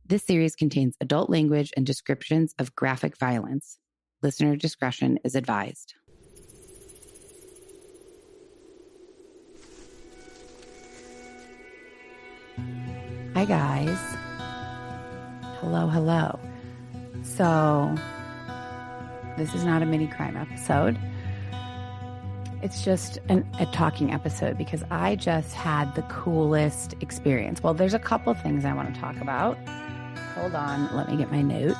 This series contains adult language and descriptions of graphic violence. Listener discretion is advised. Hi, guys. Hello. So, this is not a mini crime episode. It's just a talking episode because I just had the coolest experience. Well, there's a couple things I want to talk about. Hold on, let me get my notes.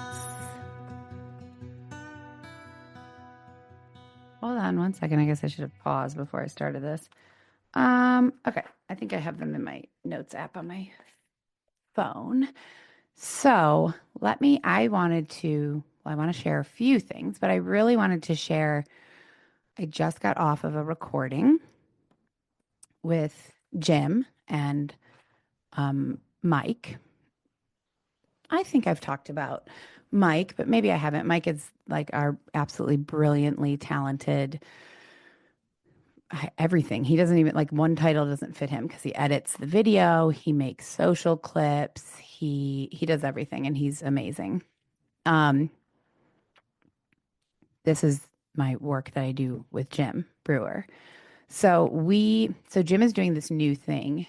Hold on one second. I guess I should have paused before I started this. Okay. I think I have them in my notes app on my phone. So I want to share a few things, but I really wanted to share, I just got off of a recording with Jim and Mike. I think I've talked about Mike, but maybe I haven't. Mike is like our absolutely brilliantly talented everything. He doesn't even like one title doesn't fit him because he edits the video, he makes social clips, he does everything and he's amazing. This is my work that I do with Jim Breuer. So Jim is doing this new thing.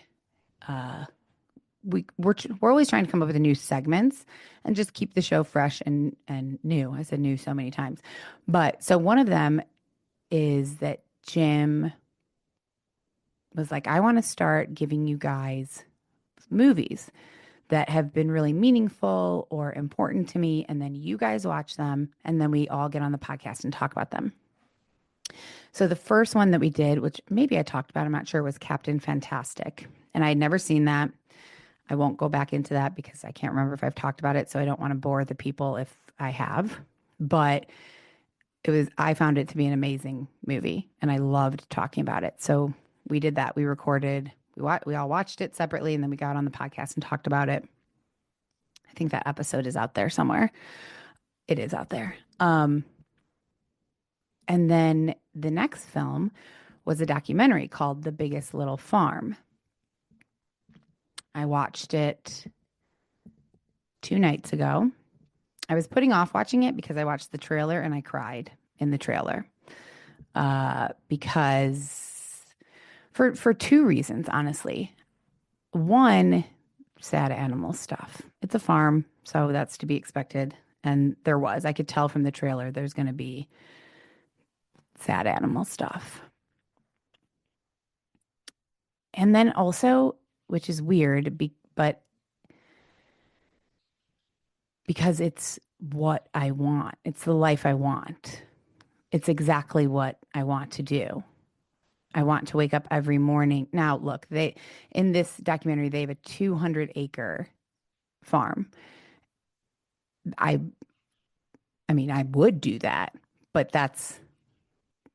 We're always trying to come up with new segments and just keep the show fresh and new. I said new so many times. But so one of them is that Jim was like, I want to start giving you guys movies that have been really meaningful or important to me. And then you guys watch them. And then we all get on the podcast and talk about them. So the first one that we did, which maybe I talked about, I'm not sure, was Captain Fantastic. And I had never seen that. I won't go back into that because I can't remember if I've talked about it. So I don't want to bore the people if I have. But I found it to be an amazing movie and I loved talking about it. So we did that. We recorded, we all watched it separately and then we got on the podcast and talked about it. I think that episode is out there somewhere. It is out there. And then the next film was a documentary called The Biggest Little Farm. I watched it 2 nights ago. I was putting off watching it because I watched the trailer and I cried in the trailer. Because for 2 reasons, honestly. One, sad animal stuff. It's a farm, so that's to be expected. And I could tell from the trailer, there's going to be sad animal stuff. And then also, which is weird, but because it's what I want. It's the life I want. It's exactly what I want to do. I want to wake up every morning. Now, look, in this documentary, they have a 200-acre farm. I mean, I would do that, but that's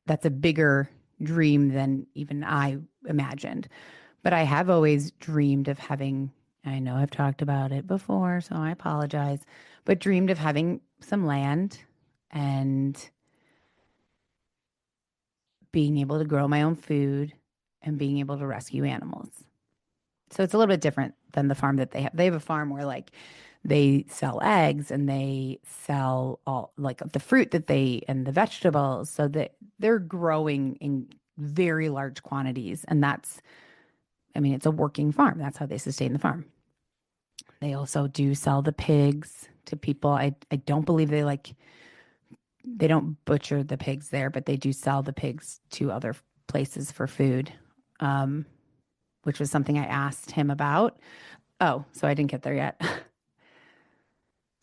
a bigger dream than even I imagined. But I have always dreamed of having, I know I've talked about it before, so I apologize, but dreamed of having some land and being able to grow my own food and being able to rescue animals. So it's a little bit different than the farm that they have. They have a farm where like they sell eggs and they sell all like the fruit and the vegetables, so that they're growing in very large quantities. And it's a working farm. That's how they sustain the farm. They also do sell the pigs to people. I don't believe they don't butcher the pigs there, but they do sell the pigs to other places for food, which was something I asked him about. Oh, so I didn't get there yet.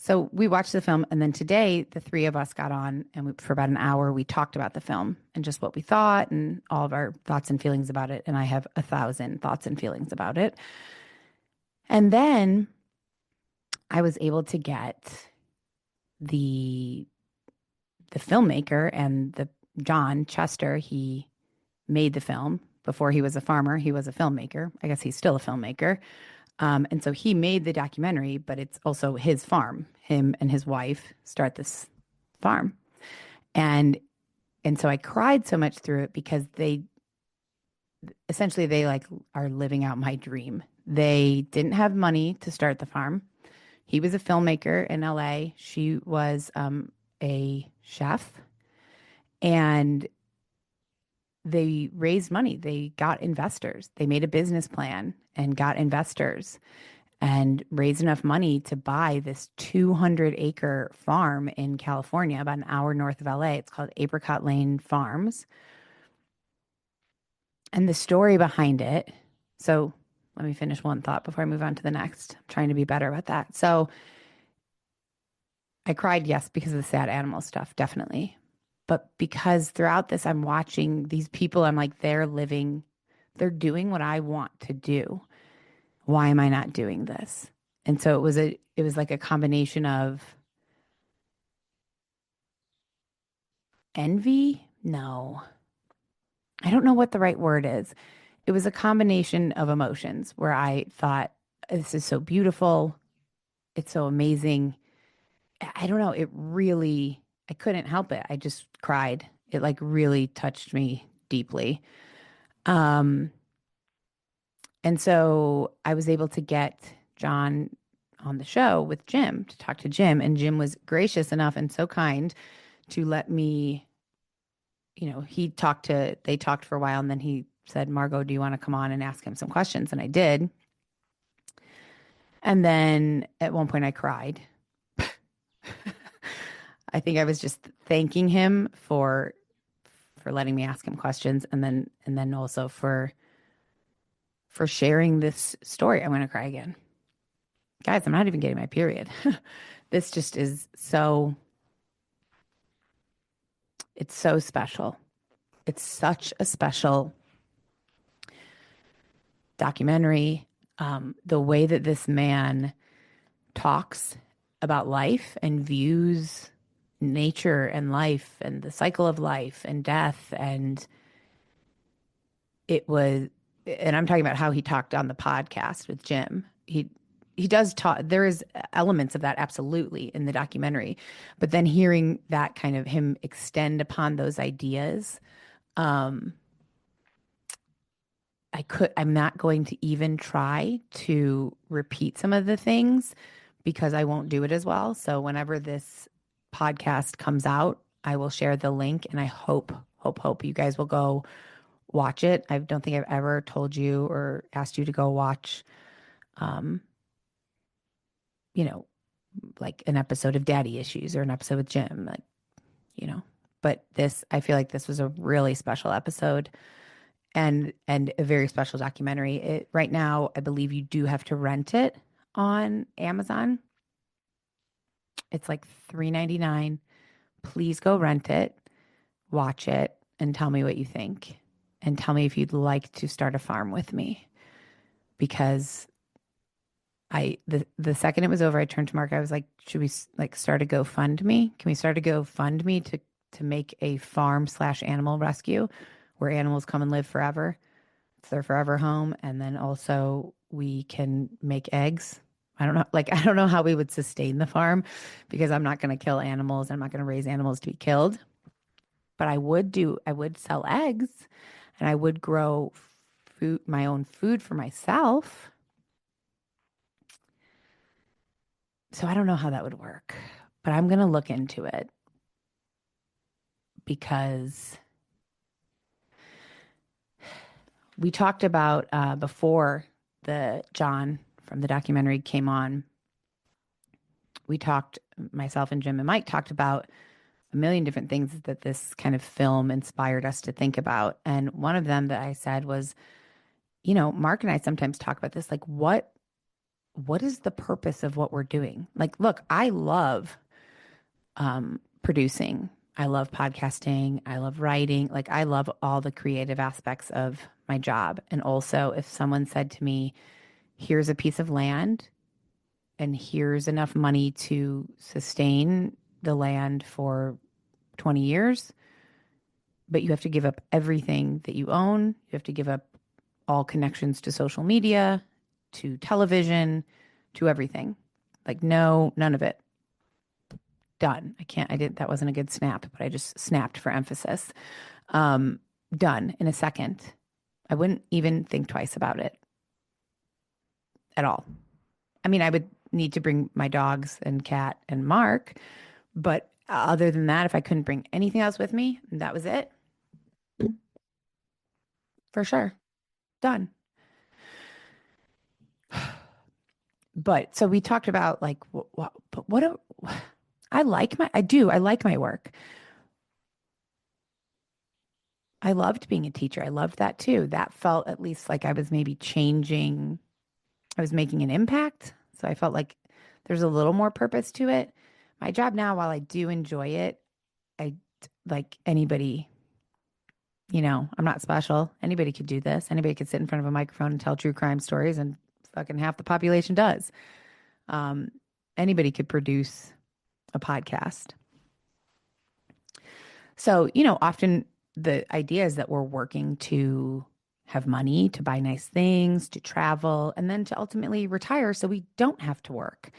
So we watched the film, and then today the 3 of us got on, and for about an hour we talked about the film and just what we thought and all of our thoughts and feelings about it. And I have 1,000 thoughts and feelings about it. And then I was able to get the filmmaker and John Chester. He made the film before he was a farmer. He was a filmmaker. I guess he's still a filmmaker. And so he made the documentary, but it's also his farm. Him and his wife start this farm. And so I cried so much through it because they like are living out my dream. They didn't have money to start the farm. He was a filmmaker in LA. She was a chef, and they raised money. They got investors. They made a business plan and got investors and raised enough money to buy this 200-acre farm in California, about an hour north of LA. It's called Apricot Lane Farms. And the story behind it. So let me finish one thought before I move on to the next. I'm trying to be better about that. So I cried, yes, because of the sad animal stuff, definitely. But because throughout this, I'm watching these people, I'm like, they're living, they're doing what I want to do. Why am I not doing this? And so it was like a combination of envy. No, I don't know what the right word is. It was a combination of emotions where I thought, this is so beautiful. It's so amazing. I don't know. It really, I couldn't help it. I just cried. It like really touched me deeply. Um, and so I was able to get John on the show with Jim to talk to Jim. And Jim was gracious enough and so kind to let me, they talked for a while and then he said, Margot, do you want to come on and ask him some questions? And I did. And then at one point I cried. I think I was just thanking him for letting me ask him questions and then also for sharing this story. I'm going to cry again. Guys, I'm not even getting my period. This just is so it's so special. It's such a special documentary. The way that this man talks about life and views nature and life and the cycle of life and death. And it was, and I'm talking about how he talked on the podcast with Jim. He does talk, there is elements of that absolutely in the documentary, but then hearing that kind of him extend upon those ideas, um, I'm not going to even try to repeat some of the things because I won't do it as well. So whenever this podcast comes out, I will share the link and I hope you guys will go watch it. I don't think I've ever told you or asked you to go watch, um, you know, like an episode of Daddy Issues or an episode with Jim, like, you know, but I feel like this was a really special episode and a very special documentary. Right now, I believe you do have to rent it on Amazon. It's like $3.99. Please go rent it, watch it, and tell me what you think. And tell me if you'd like to start a farm with me. Because the second it was over, I turned to Mark. I was like, should we like start a GoFundMe? Can we start a GoFundMe to make a farm / animal rescue where animals come and live forever? It's their forever home. And then also we can make eggs. I don't know how we would sustain the farm because I'm not going to kill animals. I'm not going to raise animals to be killed. But I would sell eggs and I would grow my own food for myself. So I don't know how that would work, but I'm going to look into it because we talked about before the John from the documentary came on. Myself and Jim and Mike talked about a million different things that this kind of film inspired us to think about. And one of them that I said was, Mark and I sometimes talk about this, like what is the purpose of what we're doing? Like, look, I love producing. I love podcasting. I love writing. Like, I love all the creative aspects of my job. And also, if someone said to me, here's a piece of land and here's enough money to sustain the land for 20 years, but you have to give up everything that you own. You have to give up all connections to social media, to television, to everything. Like, no, none of it. Done. That wasn't a good snap, but I just snapped for emphasis. Done in a second. I wouldn't even think twice about it at all. I mean, need to bring my dogs and cat and Mark. But other than that, if I couldn't bring anything else with me, that was it for sure. Done. But so we talked about like, but I like my work. I loved being a teacher. I loved that too. That felt at least like I was maybe changing, I was making an impact. So I felt like there's a little more purpose to it. My job now, while I do enjoy it, I like anybody, I'm not special. Anybody could do this. Anybody could sit in front of a microphone and tell true crime stories, and fucking half the population does. Um, Anybody could produce a podcast. So, often the idea is that we're working to have money, to buy nice things, to travel, and then to ultimately retire so we don't have to work.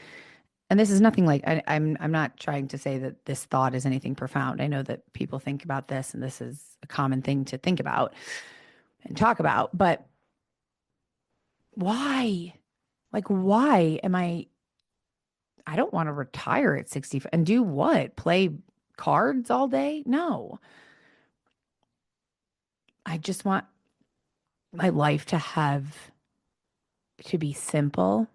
And this is nothing like I'm not trying to say that this thought is anything profound. I know that people think about this and this is a common thing to think about and talk about, but why? Like why am I don't want to retire at 65 and do what? Play cards all day? No. I just want my life to be simple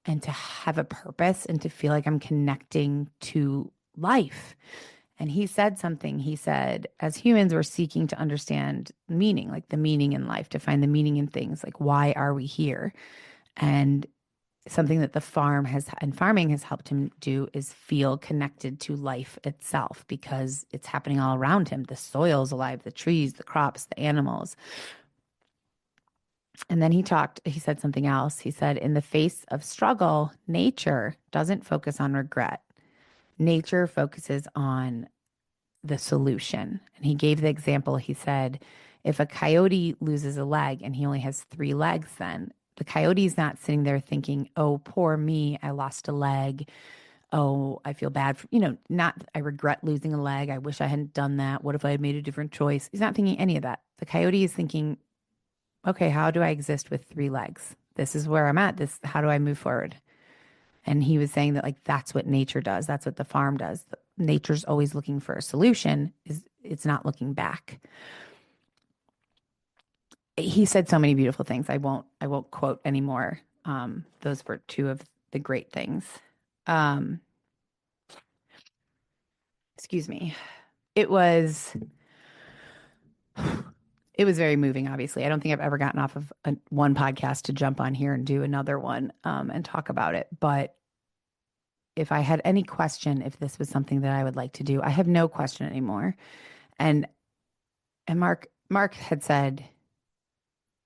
and to have a purpose and to feel like I'm connecting to life. And he said something. He said, as humans, we're seeking to understand meaning, like the meaning in life, to find the meaning in things, like why are we here? And something that the farming has helped him do is feel connected to life itself because it's happening all around him. The soil's alive, the trees, the crops, the animals. And then he said something else. He said, in the face of struggle, nature doesn't focus on regret. Nature focuses on the solution. And he gave the example. He said, if a coyote loses a leg and he only has three legs, then the coyote's not sitting there thinking, oh, poor me, I lost a leg. Oh, I feel bad for, not, I regret losing a leg. I wish I hadn't done that. What if I had made a different choice? He's not thinking any of that. The coyote is thinking, okay, how do I exist with three legs? This is where I'm at. How do I move forward? And he was saying that like that's what nature does. That's what the farm does. Nature's always looking for a solution. It's not looking back. He said so many beautiful things. I won't quote anymore. Those were two of the great things. Um, Excuse me. It was it was very moving. Obviously, I don't think I've ever gotten off of one podcast to jump on here and do another one and talk about it. But if I had any question, if this was something that I would like to do, I have no question anymore. And Mark had said,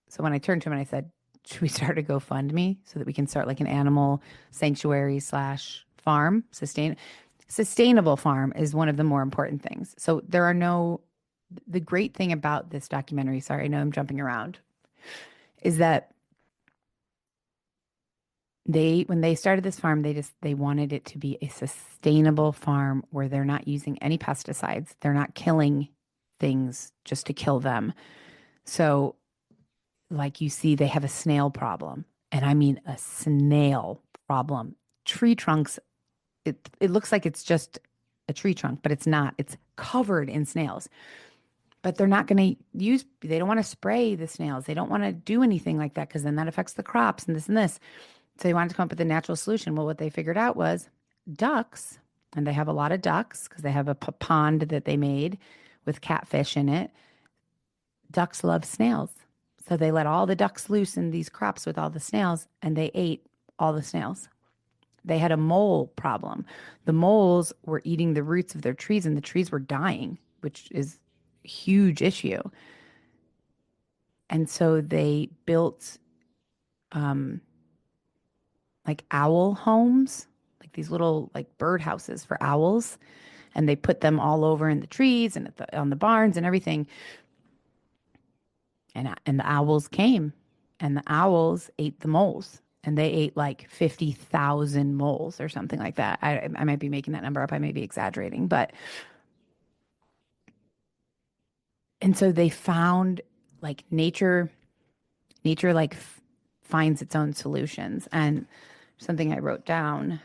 so when I turned to him and I said, should we start a GoFundMe so that we can start like an animal sanctuary slash farm? Sustainable farm is one of the more important things. So the great thing about this documentary, sorry, I know I'm jumping around, is that when they started this farm, they wanted it to be a sustainable farm where they're not using any pesticides. They're not killing things just to kill them. So like you see, they have a snail problem. And I mean a snail problem. Tree trunks, it looks like it's just a tree trunk, but it's not. It's covered in snails. But they're not going to they don't want to spray the snails. They don't want to do anything like that because then that affects the crops and this and this. So they wanted to come up with a natural solution. Well, what they figured out was ducks, and they have a lot of ducks because they have a pond that they made with catfish in it. Ducks love snails. So they let all the ducks loose in these crops with all the snails, and they ate all the snails. They had a mole problem. The moles were eating the roots of their trees, and the trees were dying, which is a huge issue. And so they built um, like owl homes, like these little like bird houses for owls, and they put them all over in the trees and on the barns and everything. And the owls came, and the owls ate the moles, and they ate like 50,000 moles or something like that. I might be making that number up. I may be exaggerating, but and so they found like nature like finds its own solutions. And something I wrote down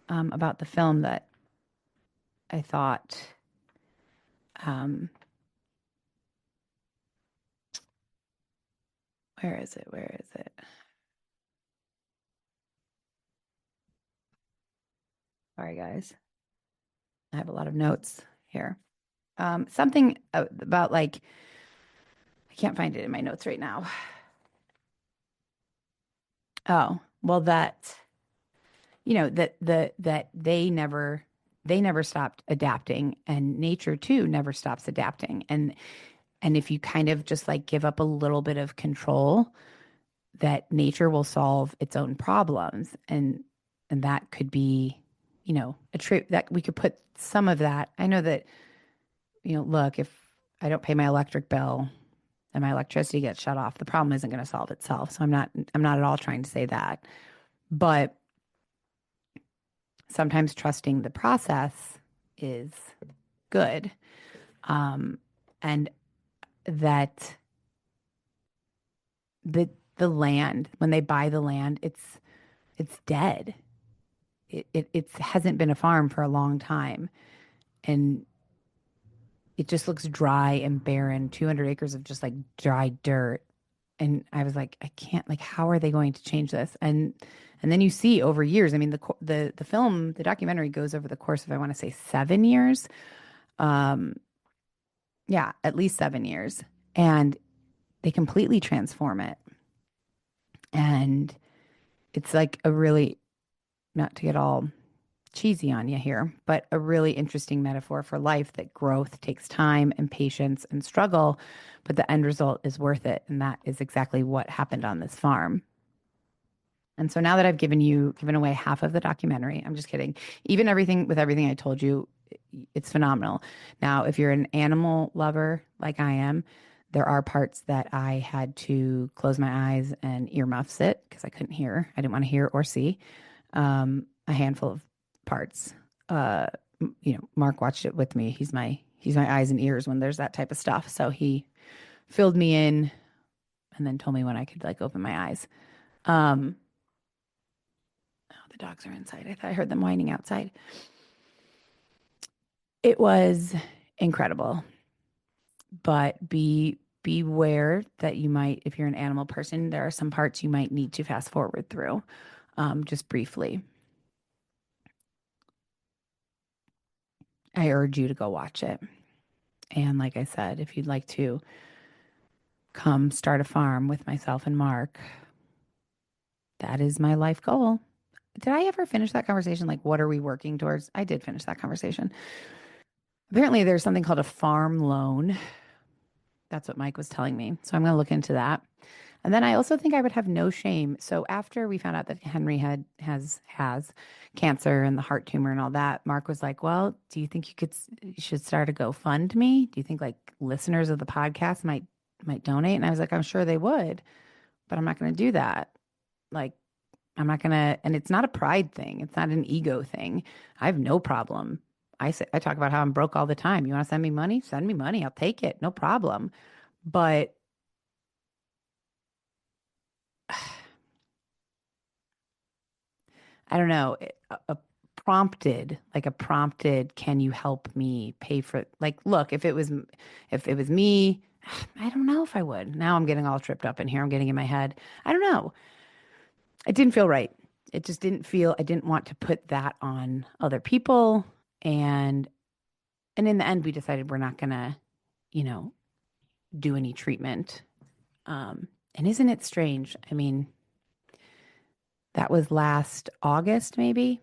about the film that I thought, um, where is it? Where is it? Sorry, guys. I have a lot of notes here. Something about like, I can't find it in my notes right now. Oh, well, that, that they never stopped adapting, and nature too never stops adapting. And if you kind of just like give up a little bit of control, that nature will solve its own problems. And that could be, a trip that we could put some of that. I know that, look, if I don't pay my electric bill and my electricity gets shut off, the problem isn't going to solve itself. So I'm not at all trying to say that. But sometimes trusting the process is good. And that the the land, when they buy the land, it's dead. It hasn't been a farm for a long time, and it just looks dry and barren. 200 acres of just like dry dirt. And I was like, I can't, like, how are they going to change this? And then you see over years. I mean, the film, the documentary goes over the course of, I want to say, 7 years. Um, yeah, at least 7 years, and they completely transform it. And it's like a really, not to get all cheesy on you here, but a really interesting metaphor for life, that growth takes time and patience and struggle, but the end result is worth it. And that is exactly what happened on this farm. And so now that I've given away half of the documentary, I'm just kidding. Even everything I told you, it's phenomenal. Now, if you're an animal lover like I am, there are parts that I had to close my eyes and earmuffs it because I couldn't hear. I didn't want to hear or see. A handful of parts. Mark watched it with me. He's my eyes and ears when there's that type of stuff. So he filled me in and then told me when I could like open my eyes. Um, oh, the dogs are inside. I thought I heard them whining outside. It was incredible, but beware that you might, if you're an animal person, there are some parts you might need to fast forward through, just briefly. I urge you to go watch it. And like I said, if you'd like to come start a farm with myself and Mark, that is my life goal. Did I ever finish that conversation? Like, what are we working towards? I did finish that conversation. Apparently, there's something called a farm loan. That's what Mike was telling me. So I'm going to look into that. And then I also think I would have no shame. So after we found out that Henry has cancer and the heart tumor and all that, Mark was like, "Well, do you think you should start a GoFundMe? Do you think like listeners of the podcast might donate?" And I was like, "I'm sure they would, but I'm not going to do that. Like, I'm not going to." And it's not a pride thing. It's not an ego thing. I have no problem. I talk about how I'm broke all the time. You want to send me money? Send me money. I'll take it. No problem. But I don't know, a prompted, can you help me pay for, like, look, if it was me, I don't know if I would. Now I'm getting all tripped up in here. I'm getting in my head. I don't know. It didn't feel right. It just didn't feel, I didn't want to put that on other people. And and in the end we decided we're not gonna, you know, do any treatment. And isn't it strange? I mean, that was last August, maybe,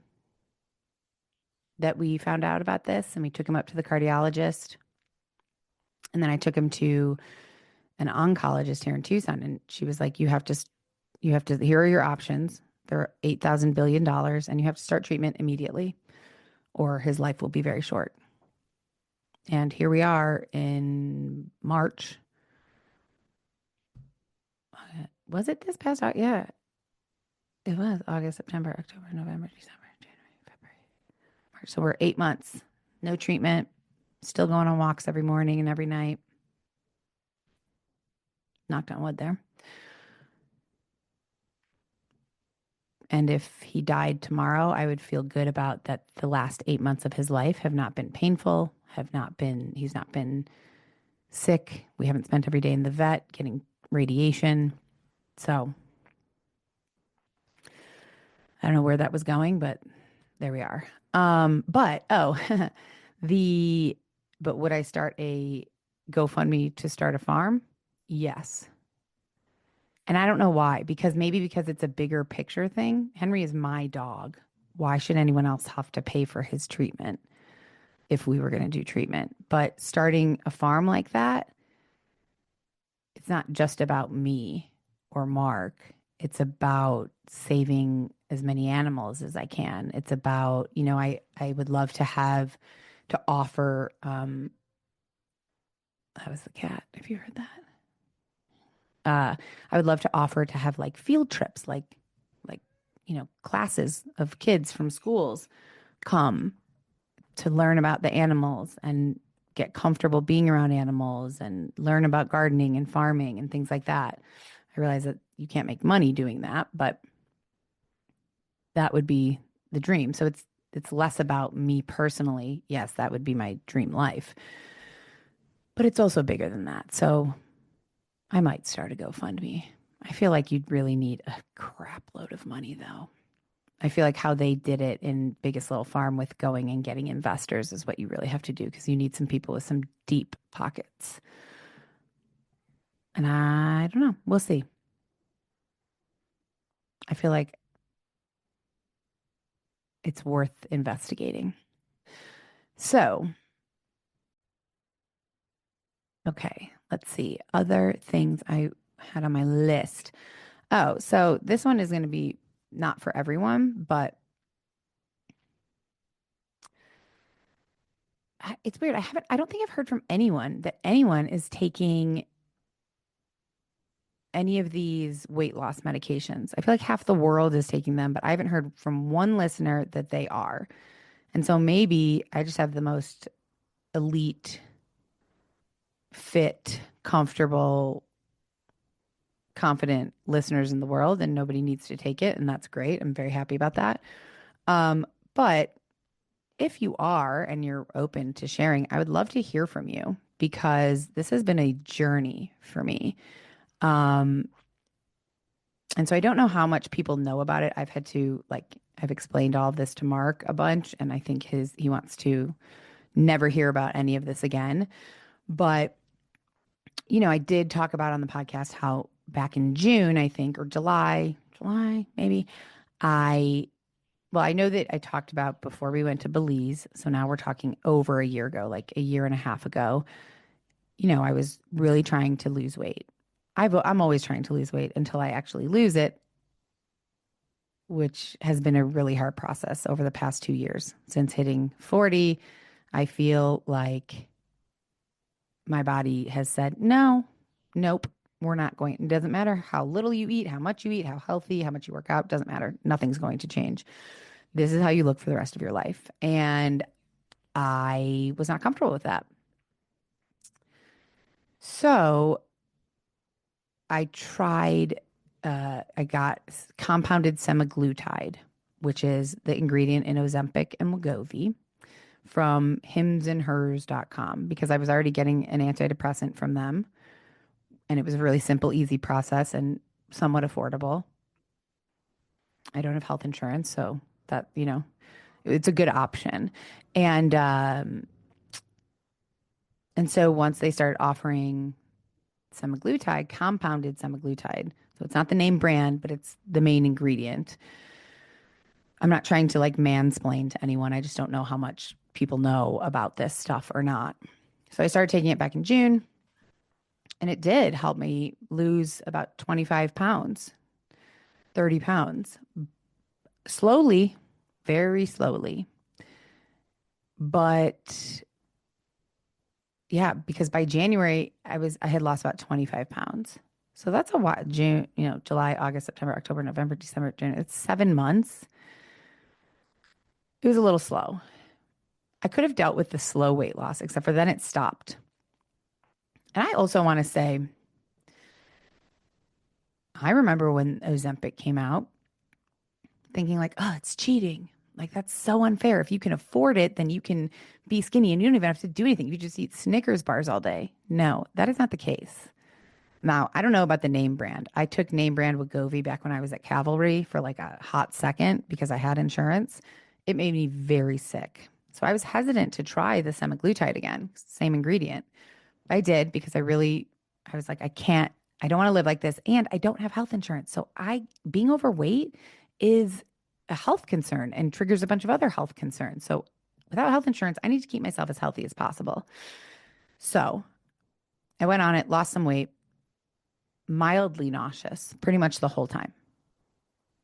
that we found out about this, and we took him up to the cardiologist. And then I took him to an oncologist here in Tucson, and she was like, you have to, here are your options. There are $8,000 billion, and you have to start treatment immediately, or his life will be very short. And here we are in March. Was it this past August? Yeah, it was August, September, October, November, December, January, February, March. So we're 8 months, no treatment, still going on walks every morning and every night. Knocked on wood there. And if he died tomorrow, I would feel good about that the last 8 months of his life have not been painful, he's not been sick. We haven't spent every day in the vet getting radiation. So I don't know where that was going, but there we are. But the but would I start a GoFundMe to start a farm? Yes. And I don't know why, because maybe because it's a bigger picture thing. Henry is my dog. Why should anyone else have to pay for his treatment if we were going to do treatment? But starting a farm like that, it's not just about me or Mark. It's about saving as many animals as I can. It's about, I would love to have to offer that was the cat, if you heard that. I would love to offer to have like field trips, like classes of kids from schools come to learn about the animals and get comfortable being around animals and learn about gardening and farming and things like that. I realize that you can't make money doing that, but that would be the dream. So it's less about me personally. Yes, that would be my dream life, but it's also bigger than that. So I might start a GoFundMe. I feel like you'd really need a crap load of money though. I feel like how they did it in Biggest Little Farm with going and getting investors is what you really have to do because you need some people with some deep pockets. And I don't know. We'll see. I feel like it's worth investigating. So, okay, let's see. Other things I had on my list. Oh, so this one is going to be not for everyone, but it's weird. I don't think I've heard from anyone that anyone is taking any of these weight loss medications. I feel like half the world is taking them, but I haven't heard from one listener that they are. And so maybe I just have the most elite, fit, comfortable, confident listeners in the world, and nobody needs to take it. And that's great. I'm very happy about that. But if you are and you're open to sharing, I would love to hear from you because this has been a journey for me. Um, And so I don't know how much people know about it. I've explained all of this to Mark a bunch, and I think he wants to never hear about any of this again. But, I did talk about on the podcast how back in June, I think, or July, maybe, I, well, I know that I talked about before we went to Belize. So now we're talking over a year ago, like a year and a half ago. I was really trying to lose weight. I'm always trying to lose weight until I actually lose it, which has been a really hard process over the past 2 years. Since hitting 40, I feel like my body has said, no, nope, we're not going. It doesn't matter how little you eat, how much you eat, how healthy, how much you work out, doesn't matter. Nothing's going to change. This is how you look for the rest of your life. And I was not comfortable with that. So I tried, I got compounded semaglutide, which is the ingredient in Ozempic and Wegovy from himsandhers.com because I was already getting an antidepressant from them. And it was a really simple, easy process and somewhat affordable. I don't have health insurance, so it's a good option. And and so once they started offering semaglutide, compounded semaglutide, so it's not the name brand, but it's the main ingredient. I'm not trying to like mansplain to anyone. I just don't know how much people know about this stuff or not. So I started taking it back in June, and it did help me lose about 25 pounds, 30 pounds, slowly, very slowly. But yeah, because by January, I had lost about 25 pounds. So that's a while. June, July, August, September, October, November, December, January. It's 7 months. It was a little slow. I could have dealt with the slow weight loss, except for then it stopped. And I also want to say, I remember when Ozempic came out, thinking like, oh, it's cheating. Like, that's so unfair. If you can afford it, then you can be skinny and you don't even have to do anything. You just eat Snickers bars all day. No, that is not the case. Now, I don't know about the name brand. I took name brand Wegovy back when I was at Cavalry for like a hot second because I had insurance. It made me very sick. So I was hesitant to try the semaglutide again, same ingredient. I did because I was like, I don't want to live like this. And I don't have health insurance. So being overweight is a health concern and triggers a bunch of other health concerns. So without health insurance, I need to keep myself as healthy as possible. So I went on it, lost some weight, mildly nauseous pretty much the whole time.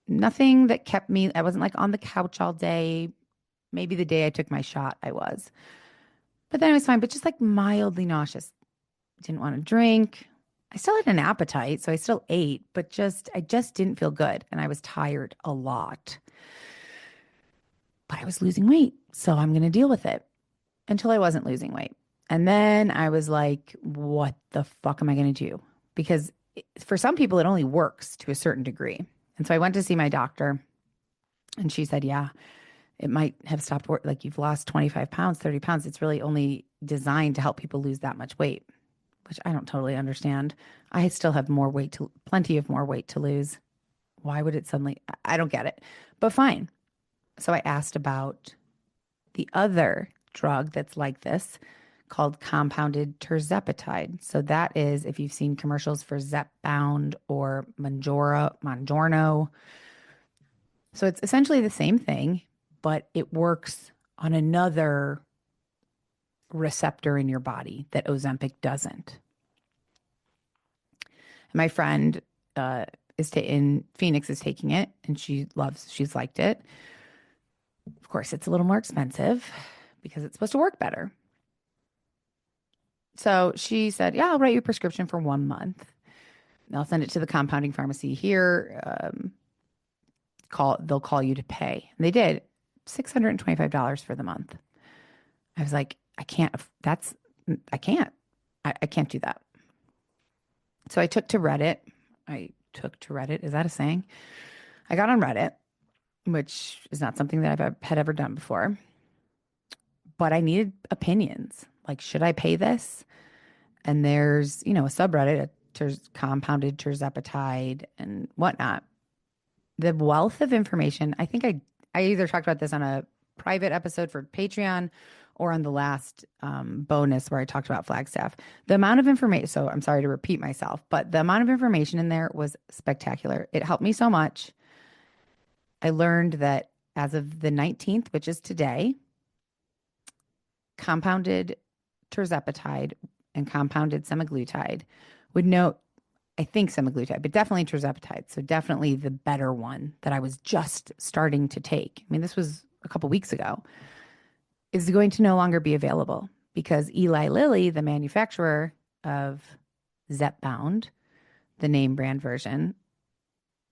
Nothing that kept me, I wasn't like on the couch all day. Maybe the day I took my shot, I was. But then I was fine, but just like mildly nauseous. Didn't want to drink. I still had an appetite, so I still ate, but I just didn't feel good. And I was tired a lot. But I was losing weight, so I'm going to deal with it until I wasn't losing weight. And then I was like, what the fuck am I going to do? Because for some people, it only works to a certain degree. And so I went to see my doctor, and she said, yeah, it might have stopped work. Like you've lost 25 pounds, 30 pounds. It's really only designed to help people lose that much weight, which I don't totally understand. I still have plenty of more weight to lose. Why would it suddenly, I don't get it, but fine. So I asked about the other drug that's like this called compounded terzepatide. So that is, if you've seen commercials for Zepbound or Monjorno. So it's essentially the same thing, but it works on another receptor in your body that Ozempic doesn't. My friend in Phoenix is taking it, and she's liked it. Of course, it's a little more expensive because it's supposed to work better. So she said, yeah, I'll write you a prescription for 1 month. I'll send it to the compounding pharmacy here. They'll call you to pay. And they did $625 for the month. I was like, I can't do that. So I took to Reddit. Is that a saying? I got on Reddit, which is not something that had ever done before. But I needed opinions. Like, should I pay this? And there's, a subreddit, compounded terzepatide and whatnot. The wealth of information. I think I either talked about this on a private episode for Patreon or on the last bonus where I talked about Flagstaff. The amount of information, so I'm sorry to repeat myself, but the amount of information in there was spectacular. It helped me so much. I learned that as of the 19th, which is today, compounded terzepatide and compounded semaglutide I think semaglutide, but definitely terzepatide. So definitely the better one that I was just starting to take. I mean, this was a couple weeks ago, is going to no longer be available because Eli Lilly, the manufacturer of Zepbound, the name brand version,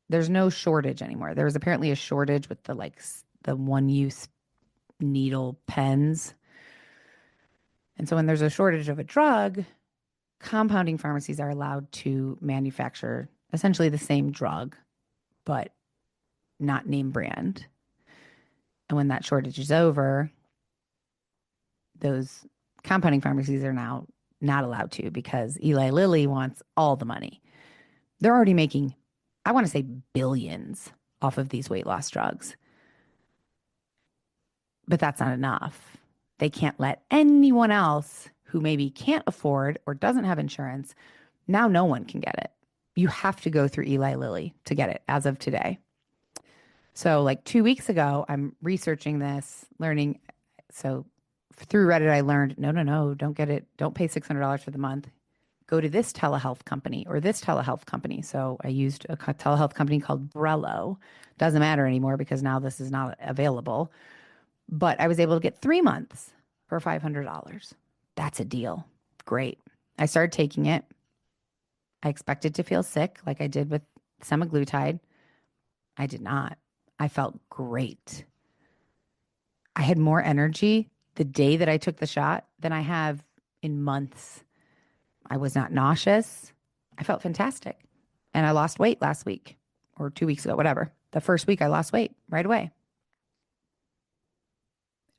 there's no shortage anymore. There was apparently a shortage with the one-use needle pens. And so when there's a shortage of a drug, compounding pharmacies are allowed to manufacture essentially the same drug, but not name brand. And when that shortage is over, those compounding pharmacies are now not allowed to because Eli Lilly wants all the money. They're already making, I want to say, billions off of these weight loss drugs. But that's not enough. They can't let anyone else who maybe can't afford or doesn't have insurance, now no one can get it. You have to go through Eli Lilly to get it as of today. So like 2 weeks ago, I'm researching this, learning. So through Reddit, I learned, no, don't get it. Don't pay $600 for the month. Go to this telehealth company or this telehealth company. So I used a telehealth company called Brello. Doesn't matter anymore because now this is not available. But I was able to get 3 months for $500. That's a deal. Great. I started taking it. I expected to feel sick like I did with semaglutide. I did not. I felt great. I had more energy the day that I took the shot than I have in months. I was not nauseous. I felt fantastic. And I lost weight last week or 2 weeks ago, whatever. The first week I lost weight right away.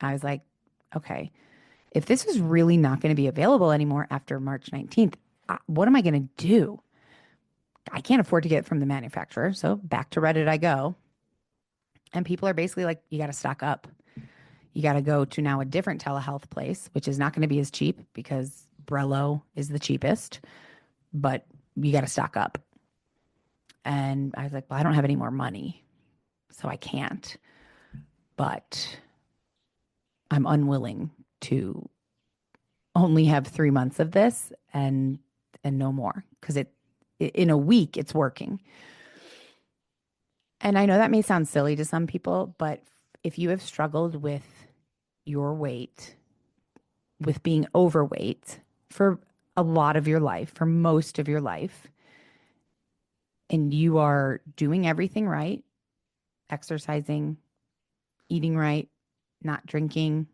I was like, okay, if this is really not going to be available anymore after March 19th, what am I going to do? I can't afford to get it from the manufacturer. So back to Reddit I go. And people are basically like, you got to stock up. You got to go to now a different telehealth place, which is not going to be as cheap because Brello is the cheapest, but you got to stock up. And I was like, well, I don't have any more money, so I can't. But I'm unwilling to only have 3 months of this and no more because it in a week it's working. And I know that may sound silly to some people, but if you have struggled with your weight, with being overweight for a lot of your life, for most of your life, and you are doing everything right, exercising, eating right, not drinking,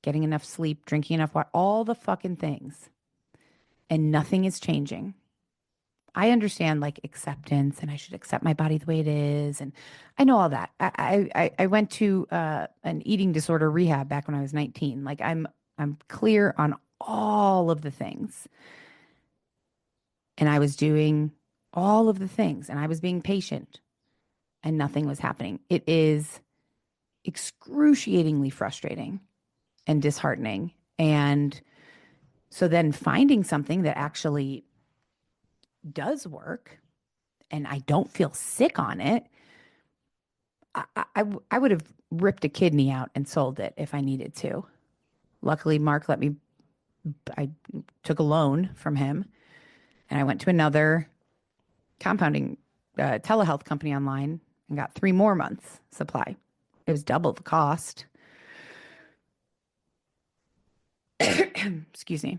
getting enough sleep, drinking enough water, all the fucking things, and nothing is changing. I understand like acceptance and I should accept my body the way it is. And I know all that. I went to an eating disorder rehab back when I was 19. Like I'm clear on all of the things. And I was doing all of the things and I was being patient and nothing was happening. It is excruciatingly frustrating and disheartening. And so then finding something that actually does work and I don't feel sick on it, I would have ripped a kidney out and sold it if I needed to. Luckily, Mark let me, I took a loan from him and I went to another compounding telehealth company online and got 3 more months supply. It was double the cost. Excuse me.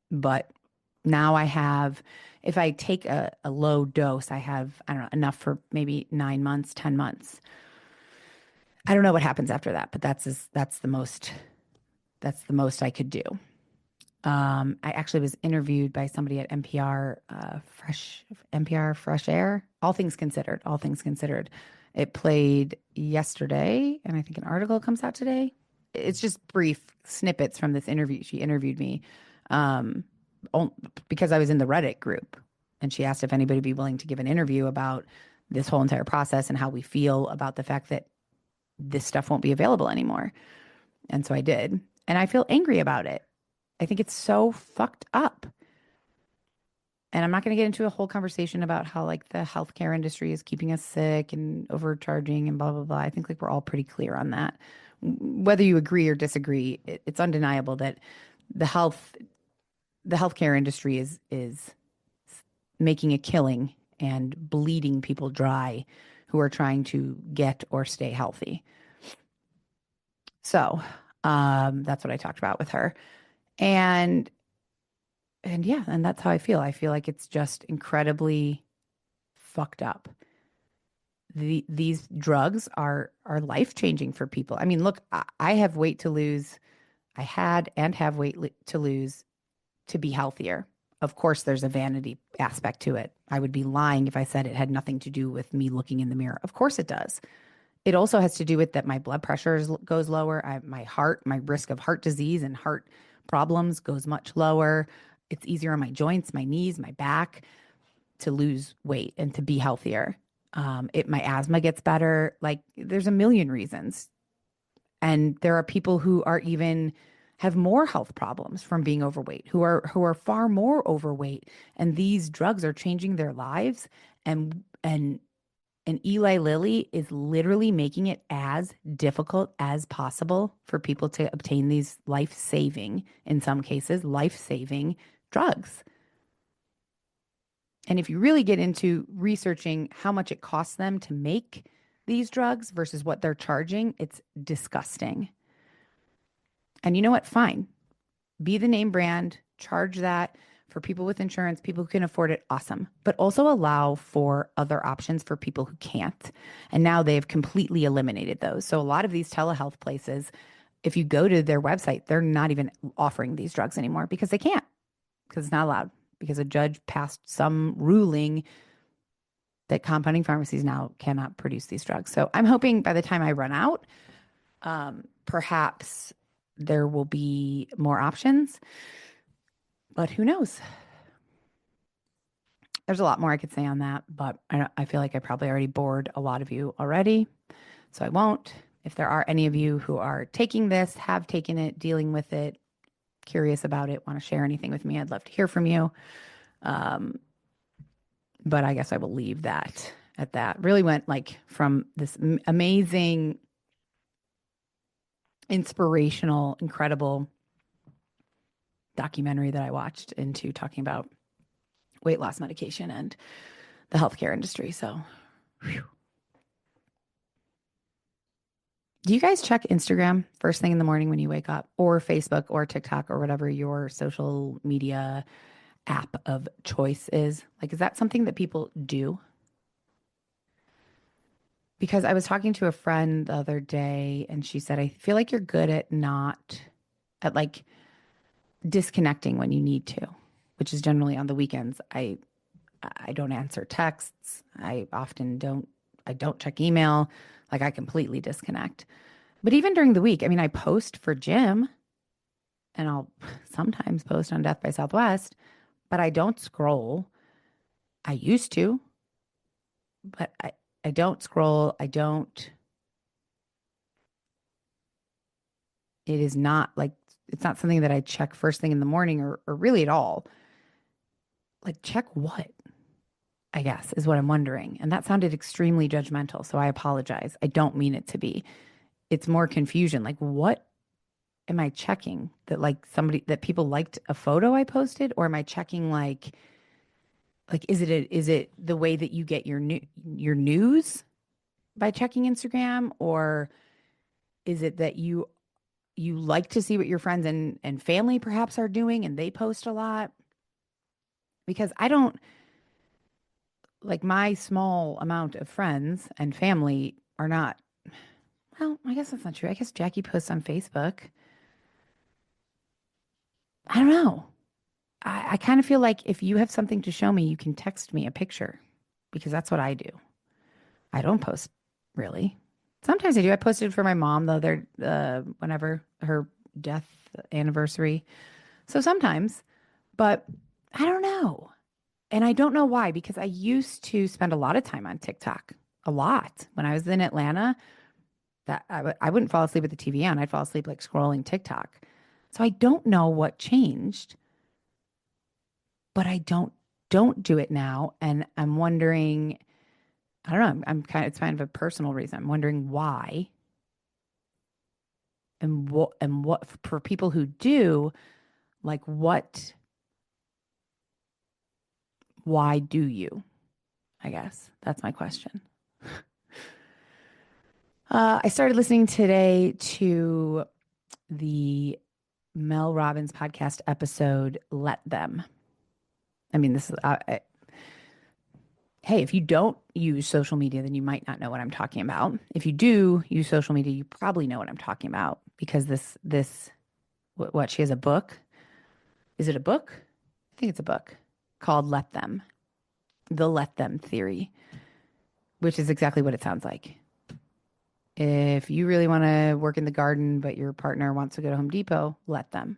But now I have, if I take a low dose, I have, I don't know, enough for maybe 9 months, 10 months. I don't know what happens after that, but that's the most I could do. I actually was interviewed by somebody at NPR Fresh Air. All things considered. It played yesterday, and I think an article comes out today. It's just brief snippets from this interview. She interviewed me um, because I was in the Reddit group, and she asked if anybody would be willing to give an interview about this whole entire process and how we feel about the fact that this stuff won't be available anymore. And so I did, and I feel angry about it. I think it's so fucked up. And I'm not going to get into a whole conversation about how like the healthcare industry is keeping us sick and overcharging and blah, blah, blah. I think like we're all pretty clear on that. Whether you agree or disagree, it's undeniable that the health the healthcare industry is making a killing and bleeding people dry who are trying to get or stay healthy. So that's what I talked about with her. And yeah, and that's how I feel. I feel like it's just incredibly fucked up. These drugs are life changing for people. I mean, look, I have weight to lose. I had and have weight to lose to be healthier. Of course, there's a vanity aspect to it. I would be lying if I said it had nothing to do with me looking in the mirror. Of course, it does. It also has to do with that my blood pressure goes lower. My risk of heart disease and heart problems goes much lower. It's easier on my joints, my knees, my back to lose weight and to be healthier. My asthma gets better. Like there's a million reasons. And there are people who are even have more health problems from being overweight, who are far more overweight. And these drugs are changing their lives. And Eli Lilly is literally making it as difficult as possible for people to obtain these life-saving, in some cases, life-saving drugs. And if you really get into researching how much it costs them to make these drugs versus what they're charging, it's disgusting. And you know what? Fine. Be the name brand, charge that for people with insurance, people who can afford it, awesome. But also allow for other options for people who can't. And now they've completely eliminated those. So a lot of these telehealth places, if you go to their website, they're not even offering these drugs anymore because they can't, because it's not allowed. because a judge passed some ruling that compounding pharmacies now cannot produce these drugs. So I'm hoping by the time I run out, perhaps there will be more options, but who knows? There's a lot more I could say on that, but I feel like I probably already bored a lot of you already, so I won't. If there are any of you who are taking this, have taken it, dealing with it, curious about it, want to share anything with me, I'd love to hear from you. But I guess I will leave that at that. Really went like from this amazing, inspirational, incredible documentary that I watched into talking about weight loss medication and the healthcare industry. So, whew. Do you guys check Instagram first thing in the morning when you wake up, or Facebook or TikTok or whatever your social media app of choice is? Like, is that something that people do? Because I was talking to a friend the other day and she said, I feel like you're good at not, at like disconnecting when you need to, which is generally on the weekends. I don't answer texts. I don't check email. Like I completely disconnect. But even during the week, I mean, I post for Jim and I'll sometimes post on Death by Southwest, but I don't scroll. I used to, but I don't scroll. It is not like, it's not something that I check first thing in the morning or really at all. Like, check what? I guess is what I'm wondering. And that sounded extremely judgmental. So I apologize. I don't mean it to be. It's more confusion. Like, what am I checking? That like somebody that people liked a photo I posted? Or am I checking like is it the way that you get your news by checking Instagram? Or is it that you like to see what your friends and family perhaps are doing and they post a lot? Because I don't like my small amount of friends and family are not, well, I guess that's not true. I guess Jackie posts on Facebook. I don't know. I kind of feel like if you have something to show me, you can text me a picture because that's what I do. I don't post really. Sometimes I do. I posted for my mom the other, whenever her death anniversary. So sometimes, but I don't know. And I don't know why, because I used to spend a lot of time on TikTok, a lot. When I was in Atlanta, that I wouldn't fall asleep with the TV on. I'd fall asleep like scrolling TikTok. So I don't know what changed, but I don't do it now. And I'm wondering, I don't know, it's kind of a personal reason. I'm wondering why and what for people who do, like why do you? I guess that's my question. I started listening today to the Mel Robbins podcast episode, Let Them. I mean, this is, hey, if you don't use social media, then you might not know what I'm talking about. If you do use social media, you probably know what I'm talking about because what, she has a book. Is it a book? I think it's a book called Let Them, the Let Them Theory, which is exactly what it sounds like. If you really want to work in the garden, but your partner wants to go to Home Depot, let them.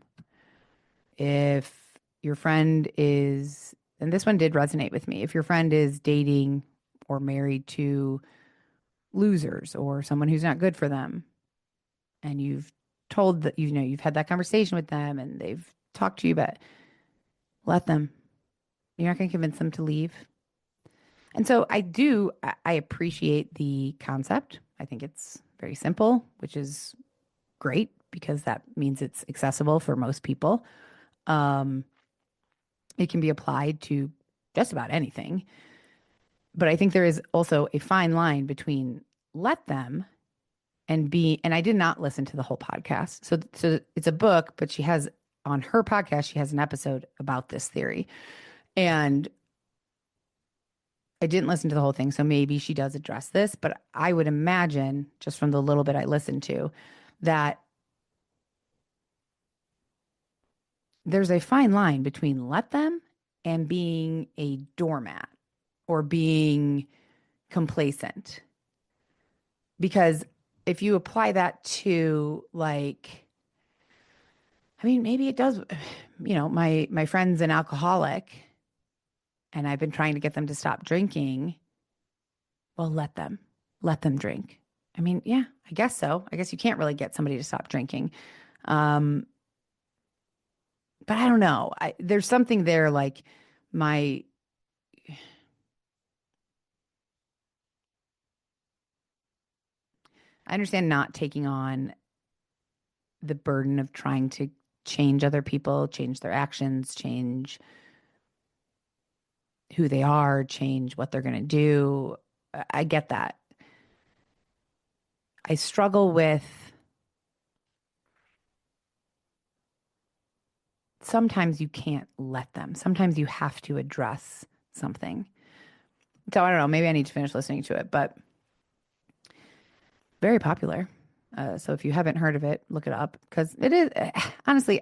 If your friend is, and this one did resonate with me, if your friend is dating or married to losers or someone who's not good for them, and you've told that, you've had that conversation with them and they've talked to you, but let them. You're not going to convince them to leave. And so I appreciate the concept. I think it's very simple, which is great because that means it's accessible for most people. Um, it can be applied to just about anything. But I think there is also a fine line between let them and I did not listen to the whole podcast. So it's a book, but she has on her podcast, she has an episode about this theory. And I didn't listen to the whole thing, so maybe she does address this, but I would imagine, just from the little bit I listened to, that there's a fine line between let them and being a doormat or being complacent. Because if you apply that to like, I mean, maybe it does, my friend's an alcoholic and I've been trying to get them to stop drinking. Well, let them drink. I mean, yeah, I guess so. I guess you can't really get somebody to stop drinking. Um, but I don't know. There's something there like my, I understand not taking on the burden of trying to change other people, change their actions, change who they are, change what they're going to do. I get that. I struggle with sometimes you can't let them. Sometimes you have to address something. So I don't know. Maybe I need to finish listening to it, but very popular. So if you haven't heard of it, look it up because it is honestly.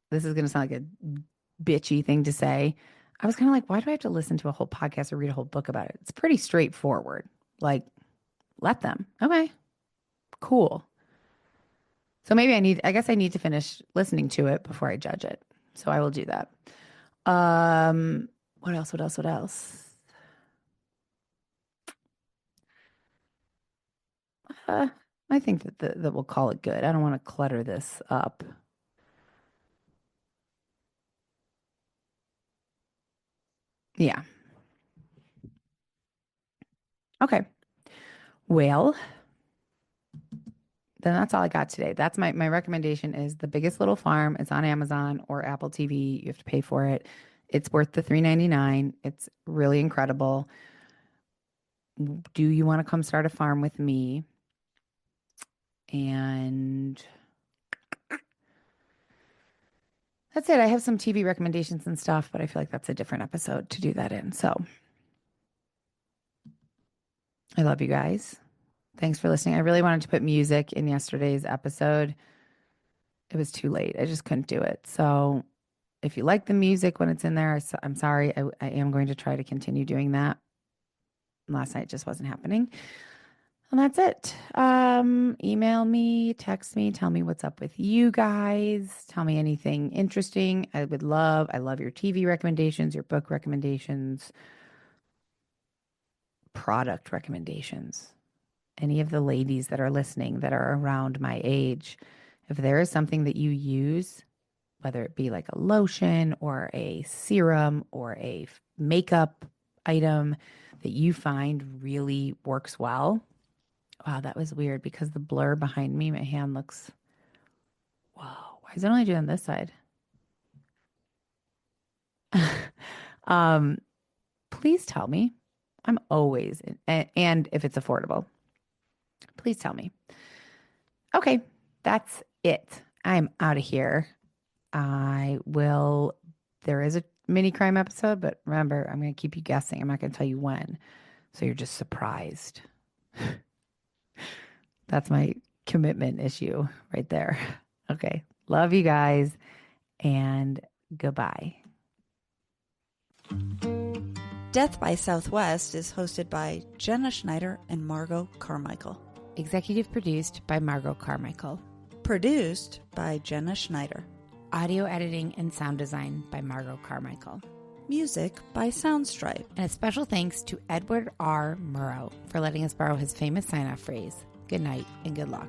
This is going to sound like a bitchy thing to say. I was kind of like, why do I have to listen to a whole podcast or read a whole book about it? It's pretty straightforward. Like, let them. Okay, cool. So maybe I guess I need to finish listening to it before I judge it. So I will do that. What else? What else? What else? Uh, I think that we'll call it good. I don't want to clutter this up. Yeah. Okay. Well, then that's all I got today. That's my recommendation is The Biggest Little Farm. It's on Amazon or Apple TV. You have to pay for it. It's worth the $3.99. It's really incredible. Do you want to come start a farm with me? And that's it. I have some TV recommendations and stuff, but I feel like that's a different episode to do that in. So I love you guys. Thanks for listening. I really wanted to put music in yesterday's episode. It was too late. I just couldn't do it. So if you like the music when it's in there, I'm sorry. I am going to try to continue doing that. Last night just wasn't happening. And that's it. Email me, text me, tell me what's up with you guys. Tell me anything interesting. I love your TV recommendations, your book recommendations, product recommendations. Any of the ladies that are listening that are around my age, if there is something that you use, whether it be like a lotion or a serum or a makeup item that you find really works well. Wow, that was weird because the blur behind me, my hand looks, whoa, why is it only doing this side? um, please tell me. I'm always, and if it's affordable, please tell me. Okay, that's it. I'm out of here. There is a mini crime episode, but remember, I'm going to keep you guessing. I'm not going to tell you when. So you're just surprised. That's my commitment issue right there. Okay. Love you guys and goodbye. Death by Southwest is hosted by Jenna Schneider and Margot Carmichael. Executive produced by Margot Carmichael. Produced by Jenna Schneider. Audio editing and sound design by Margot Carmichael. Music by Soundstripe. And a special thanks to Edward R. Murrow for letting us borrow his famous sign-off phrase, good night and good luck.